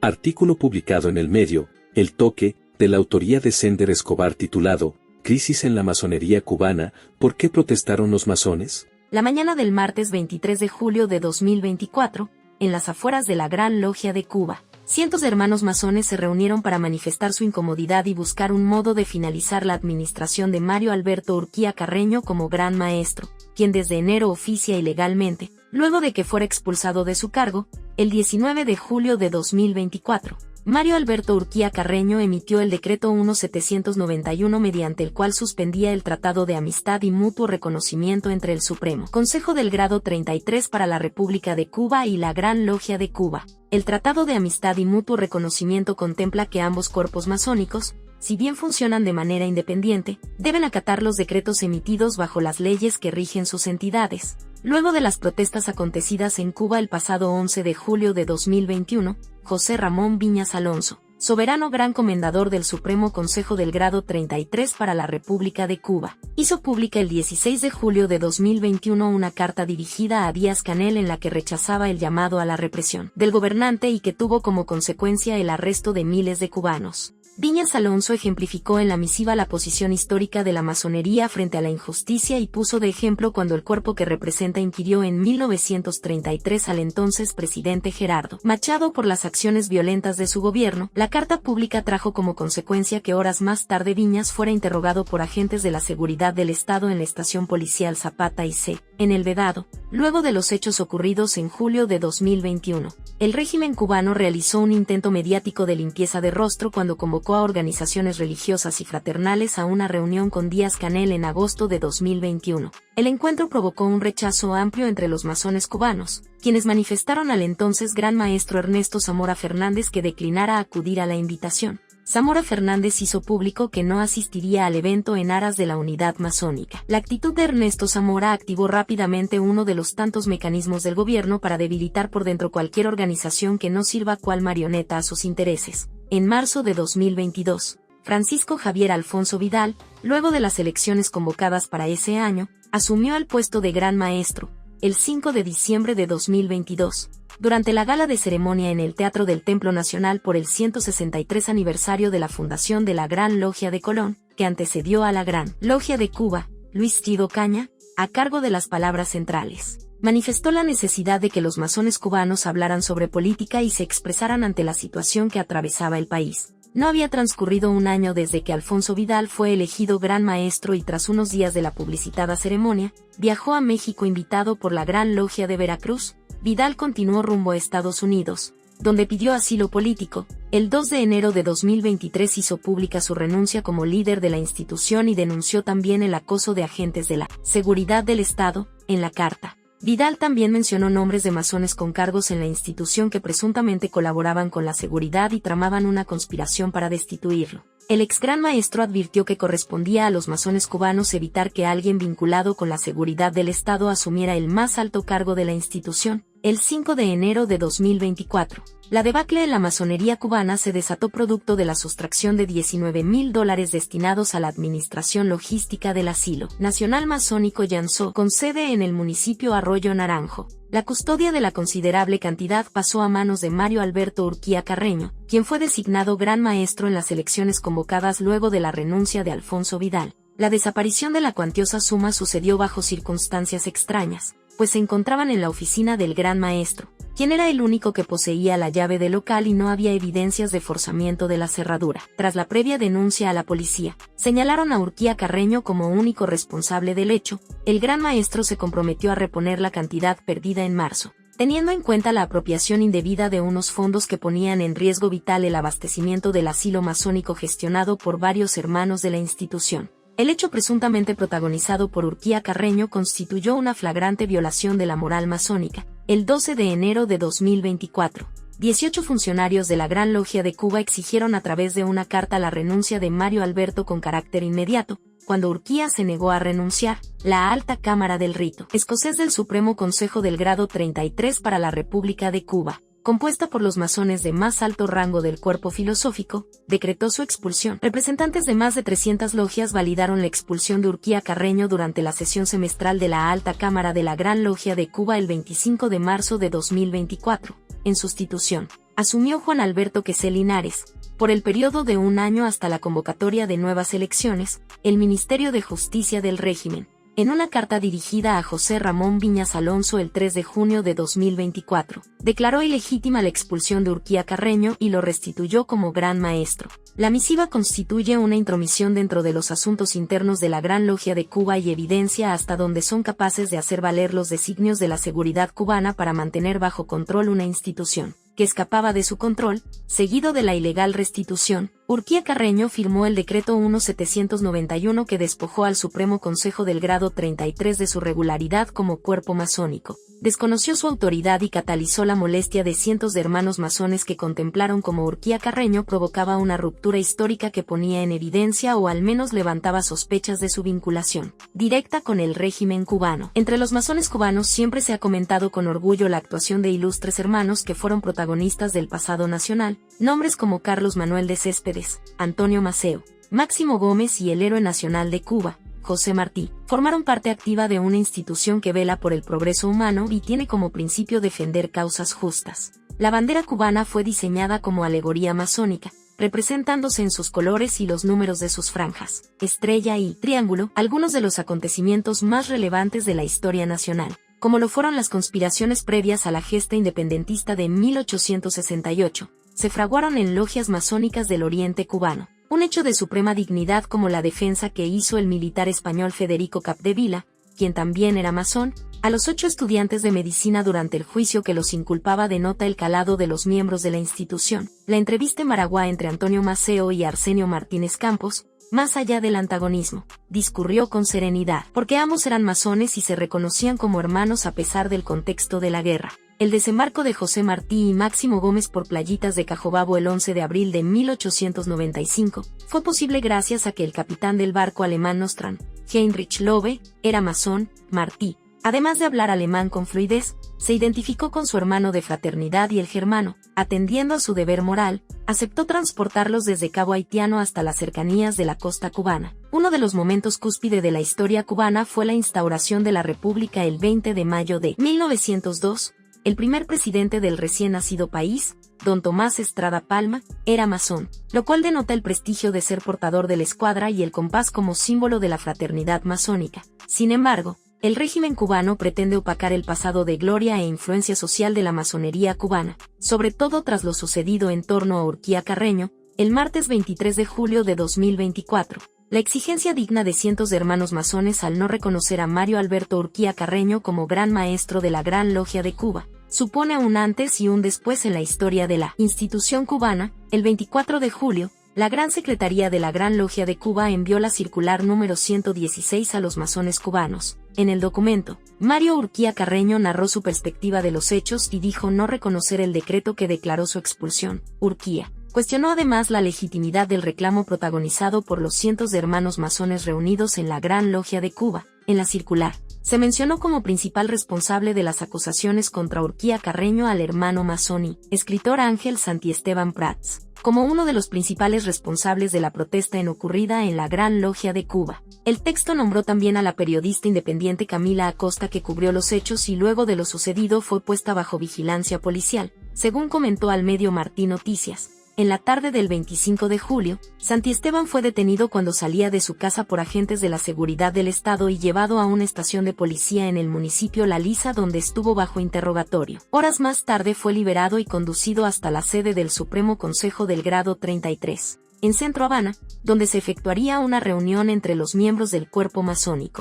Artículo publicado en El Medio, El Toque, de la autoría de Sender Escobar titulado Crisis en la masonería cubana, ¿por qué protestaron los masones? La mañana del martes 23 de julio de 2024, en las afueras de la Gran Logia de Cuba, cientos de hermanos masones se reunieron para manifestar su incomodidad y buscar un modo de finalizar la administración de Mario Alberto Urquía Carreño como Gran Maestro, quien desde enero oficia ilegalmente, luego de que fuera expulsado de su cargo, el 19 de julio de 2024. Mario Alberto Urquía Carreño emitió el decreto 1791 mediante el cual suspendía el Tratado de Amistad y Mutuo Reconocimiento entre el Supremo Consejo del Grado 33 para la República de Cuba y la Gran Logia de Cuba. El Tratado de Amistad y Mutuo Reconocimiento contempla que ambos cuerpos masónicos, si bien funcionan de manera independiente, deben acatar los decretos emitidos bajo las leyes que rigen sus entidades. Luego de las protestas acontecidas en Cuba el pasado 11 de julio de 2021, José Ramón Viñas Alonso, soberano gran comendador del Supremo Consejo del Grado 33 para la República de Cuba, hizo pública el 16 de julio de 2021 una carta dirigida a Díaz-Canel en la que rechazaba el llamado a la represión del gobernante y que tuvo como consecuencia el arresto de miles de cubanos. Viñas Alonso ejemplificó en la misiva la posición histórica de la masonería frente a la injusticia y puso de ejemplo cuando el cuerpo que representa inquirió en 1933 al entonces presidente Gerardo Machado por las acciones violentas de su gobierno. La carta pública trajo como consecuencia que horas más tarde Viñas fuera interrogado por agentes de la seguridad del Estado en la estación policial Zapata y C. en El Vedado, luego de los hechos ocurridos en julio de 2021. El régimen cubano realizó un intento mediático de limpieza de rostro cuando convocó a organizaciones religiosas y fraternales a una reunión con Díaz-Canel en agosto de 2021. El encuentro provocó un rechazo amplio entre los masones cubanos, quienes manifestaron al entonces Gran Maestro Ernesto Zamora Fernández que declinara acudir a la invitación. Zamora Fernández hizo público que no asistiría al evento en aras de la unidad masónica. La actitud de Ernesto Zamora activó rápidamente uno de los tantos mecanismos del gobierno para debilitar por dentro cualquier organización que no sirva cual marioneta a sus intereses. En marzo de 2022, Francisco Javier Alfonso Vidal, luego de las elecciones convocadas para ese año, asumió el puesto de Gran Maestro, el 5 de diciembre de 2022. Durante la gala de ceremonia en el Teatro del Templo Nacional por el 163 aniversario de la fundación de la Gran Logia de Colón, que antecedió a la Gran Logia de Cuba, Luis Chido Caña, a cargo de las palabras centrales, manifestó la necesidad de que los masones cubanos hablaran sobre política y se expresaran ante la situación que atravesaba el país. No había transcurrido un año desde que Alfonso Vidal fue elegido Gran Maestro y tras unos días de la publicitada ceremonia, viajó a México invitado por la Gran Logia de Veracruz. Vidal continuó rumbo a Estados Unidos, donde pidió asilo político. El 2 de enero de 2023 hizo pública su renuncia como líder de la institución y denunció también el acoso de agentes de la seguridad del Estado. En la carta, Vidal también mencionó nombres de masones con cargos en la institución que presuntamente colaboraban con la seguridad y tramaban una conspiración para destituirlo. El ex Gran Maestro advirtió que correspondía a los masones cubanos evitar que alguien vinculado con la seguridad del Estado asumiera el más alto cargo de la institución. El 5 de enero de 2024, la debacle en la masonería cubana se desató producto de la sustracción de $19,000 destinados a la administración logística del Asilo Nacional Masónico Yanzó, con sede en el municipio Arroyo Naranjo. La custodia de la considerable cantidad pasó a manos de Mario Alberto Urquía Carreño, quien fue designado Gran Maestro en las elecciones convocadas luego de la renuncia de Alfonso Vidal. La desaparición de la cuantiosa suma sucedió bajo circunstancias extrañas, pues se encontraban en la oficina del Gran Maestro, quien era el único que poseía la llave del local y no había evidencias de forzamiento de la cerradura. Tras la previa denuncia a la policía, señalaron a Urquía Carreño como único responsable del hecho. El Gran Maestro se comprometió a reponer la cantidad perdida en marzo, teniendo en cuenta la apropiación indebida de unos fondos que ponían en riesgo vital el abastecimiento del asilo masónico gestionado por varios hermanos de la institución. El hecho presuntamente protagonizado por Urquía Carreño constituyó una flagrante violación de la moral masónica. El 12 de enero de 2024, 18 funcionarios de la Gran Logia de Cuba exigieron a través de una carta la renuncia de Mario Alberto con carácter inmediato. Cuando Urquía se negó a renunciar, la Alta Cámara del Rito Escocés del Supremo Consejo del Grado 33 para la República de Cuba, compuesta por los masones de más alto rango del cuerpo filosófico, decretó su expulsión. Representantes de más de 300 logias validaron la expulsión de Urquía Carreño durante la sesión semestral de la Alta Cámara de la Gran Logia de Cuba el 25 de marzo de 2024. En sustitución, asumió Juan Alberto Quesé Linares, por el periodo de 1 año hasta la convocatoria de nuevas elecciones, el Ministerio de Justicia del régimen. En una carta dirigida a José Ramón Viñas Alonso el 3 de junio de 2024, declaró ilegítima la expulsión de Urquía Carreño y lo restituyó como Gran Maestro. La misiva constituye una intromisión dentro de los asuntos internos de la Gran Logia de Cuba y evidencia hasta dónde son capaces de hacer valer los designios de la seguridad cubana para mantener bajo control una institución que escapaba de su control, seguido de la ilegal restitución. Urquía Carreño firmó el decreto 1791 que despojó al Supremo Consejo del grado 33 de su regularidad como cuerpo masónico. Desconoció su autoridad y catalizó la molestia de cientos de hermanos masones que contemplaron cómo Urquía Carreño provocaba una ruptura histórica que ponía en evidencia o al menos levantaba sospechas de su vinculación directa con el régimen cubano. Entre los masones cubanos siempre se ha comentado con orgullo la actuación de ilustres hermanos que fueron protagonistas del pasado nacional, nombres como Carlos Manuel de Céspedes, Antonio Maceo, Máximo Gómez y el héroe nacional de Cuba, José Martí, formaron parte activa de una institución que vela por el progreso humano y tiene como principio defender causas justas. La bandera cubana fue diseñada como alegoría masónica, representándose en sus colores y los números de sus franjas, estrella y triángulo, algunos de los acontecimientos más relevantes de la historia nacional, como lo fueron las conspiraciones previas a la gesta independentista de 1868, se fraguaron en logias masónicas del oriente cubano. Un hecho de suprema dignidad como la defensa que hizo el militar español Federico Capdevila, quien también era masón, a los 8 estudiantes de medicina durante el juicio que los inculpaba denota el calado de los miembros de la institución. La entrevista en Maragua entre Antonio Maceo y Arsenio Martínez Campos, más allá del antagonismo, discurrió con serenidad, porque ambos eran masones y se reconocían como hermanos a pesar del contexto de la guerra. El desembarco de José Martí y Máximo Gómez por Playitas de Cajobabo el 11 de abril de 1895 fue posible gracias a que el capitán del barco alemán Nostrand, Heinrich Lobe, era masón. Martí, además de hablar alemán con fluidez, se identificó con su hermano de fraternidad y el germano, atendiendo a su deber moral, aceptó transportarlos desde Cabo Haitiano hasta las cercanías de la costa cubana. Uno de los momentos cúspide de la historia cubana fue la instauración de la República el 20 de mayo de 1902, el primer presidente del recién nacido país, don Tomás Estrada Palma, era masón, lo cual denota el prestigio de ser portador de la escuadra y el compás como símbolo de la fraternidad masónica. Sin embargo, el régimen cubano pretende opacar el pasado de gloria e influencia social de la masonería cubana, sobre todo tras lo sucedido en torno a Urquía Carreño, el martes 23 de julio de 2024. La exigencia digna de cientos de hermanos masones al no reconocer a Mario Alberto Urquía Carreño como Gran Maestro de la Gran Logia de Cuba, supone un antes y un después en la historia de la institución cubana. El 24 de julio, la Gran Secretaría de la Gran Logia de Cuba envió la circular número 116 a los masones cubanos. En el documento, Mario Urquía Carreño narró su perspectiva de los hechos y dijo no reconocer el decreto que declaró su expulsión. Urquía cuestionó además la legitimidad del reclamo protagonizado por los cientos de hermanos masones reunidos en la Gran Logia de Cuba. En la circular, se mencionó como principal responsable de las acusaciones contra Urquía Carreño al hermano masón y escritor Ángel Santiesteban Prats, como uno de los principales responsables de la protesta ocurrida en la Gran Logia de Cuba. El texto nombró también a la periodista independiente Camila Acosta que cubrió los hechos y luego de lo sucedido fue puesta bajo vigilancia policial, según comentó al medio Martí Noticias. En la tarde del 25 de julio, Santiesteban fue detenido cuando salía de su casa por agentes de la seguridad del Estado y llevado a una estación de policía en el municipio La Lisa donde estuvo bajo interrogatorio. Horas más tarde fue liberado y conducido hasta la sede del Supremo Consejo del Grado 33, en Centro Habana, donde se efectuaría una reunión entre los miembros del cuerpo masónico.